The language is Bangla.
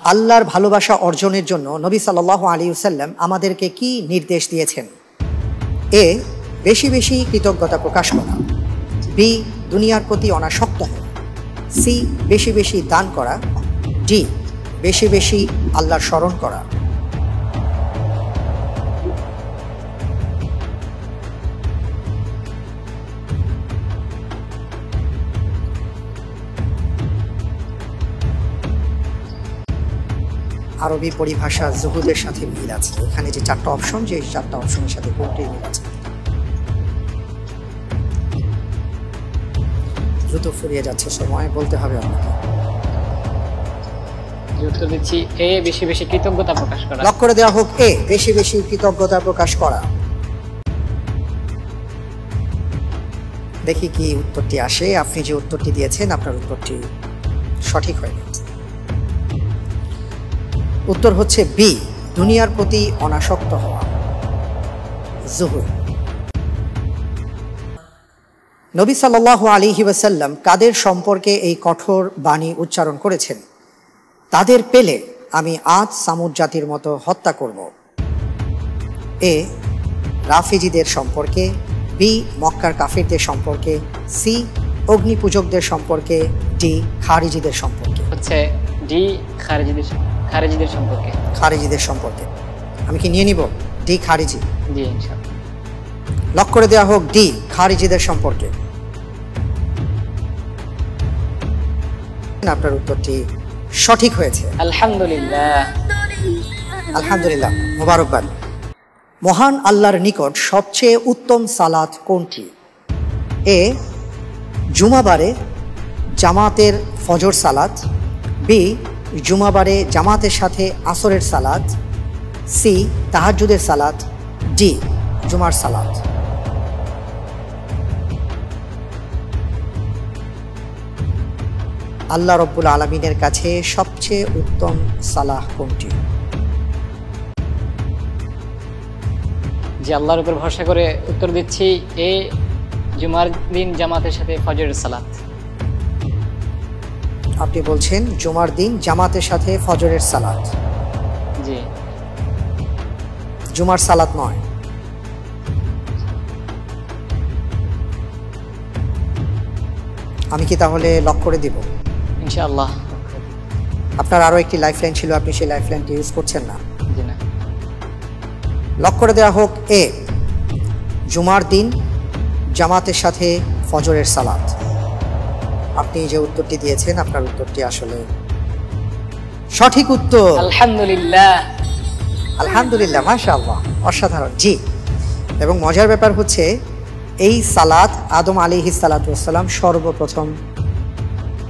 আল্লাহর ভালোবাসা অর্জনের জন্য নবী সাল্লাল্লাহু আলাইহি ওয়াসাল্লাম আমাদেরকে কি নির্দেশ দিয়েছেন? এ, বেশি বেশি কৃতজ্ঞতা প্রকাশ করা। বি, দুনিয়ার প্রতি অনাসক্ত হওয়া। সি, বেশি বেশি দান করা। ডি, বেশি বেশি আল্লাহর স্মরণ করা। আরবি পরিভাষা জুহুদের সাথে মিল আছে। এখানে যে চারটা অপশন, যে চারটা অপশনের সাথে কোনটির মিল আছে? দ্রুত ফুরিয়ে যাচ্ছে সময়, বলতে হবে আপনাকে। উত্তর দিচ্ছি এ, বেশি বেশি কৃতজ্ঞতা প্রকাশ করা। লক করে দেওয়া হোক এ, বেশি বেশি কৃতজ্ঞতা প্রকাশ করা। দেখি কি উত্তরটি আসে। আপনি যে উত্তরটি দিয়েছেন, আপনার উত্তরটি সঠিক হয়নি। উত্তর হচ্ছে বি, দুনিয়ার প্রতি অনাসক্ত হওয়া। জুহুদ। নবী সাল্লাল্লাহু আলাইহি ওয়াসাল্লাম কাদের সম্পর্কে এই কঠোর বাণী উচ্চারণ করেছেন? তাদের পেলে আমি আদ সামুদ জাতির মতো হত্যা করব। এ, রাফিজিদের সম্পর্কে। বি, মক্কার কাফিরদের সম্পর্কে। সি, অগ্নি পূজকদের সম্পর্কে। ডি, খারিজিদের সম্পর্কে। হচ্ছে ডি, খারিজিদের সম্পর্কে। খারিজিদের সম্পর্কে। আমি কি নিয়ে নিব ডি, খারিজি? জি, ইনশাআল্লাহ। লক করে দেওয়া হোক ডি, খারিজিদের সম্পর্কে। আপনার উত্তরটি সঠিক হয়েছে। আলহামদুলিল্লাহ। আলহামদুলিল্লাহ, মোবারকবাদ। মহান আল্লাহর নিকট সবচেয়ে উত্তম সালাত কোনটি? এ, জুমাবারে জামাতের ফজর সালাত। বি, জুমাবারে জামাতের সাথে আসরের সালাত। সি, তাহাজ্জুদের সালাত। ডি, জুমার সালাত। আল্লাহ রব্বুল আলামিনের কাছে সবচেয়ে উত্তম সালাহ কোনটি? যে আল্লাহর উপর ভরসা করে উত্তর দিচ্ছি এ, জুমার দিন জামাতের সাথে ফজরের সালাত। আপনি বলছেন জুমার দিন জামাতের সাথে ফজরের সালাত? জি। জুমার সালাত নয়। আমি কি তাহলে লক করে দিব? ইনশাআল্লাহ। আপনার আরো একটি লাইফলাইন ছিল, আপনি সেই লাইফলাইনটি ইউজ করছেন না। জি না। লক করে দেওয়া হোক এ, জুমার দিন জামাতের সাথে ফজরের সালাত। আপনি যে উত্তরটি দিয়েছেন, আপনার উত্তরটি আসলে সঠিক উত্তর। আলহামদুলিল্লাহ। আলহামদুলিল্লাহ, মাশাআল্লাহ, অসাধারণ। জি, এবং মজার ব্যাপার হচ্ছে এই সালাত আদম আলাইহিস সালাতু ওয়াস সালাম সর্বপ্রথম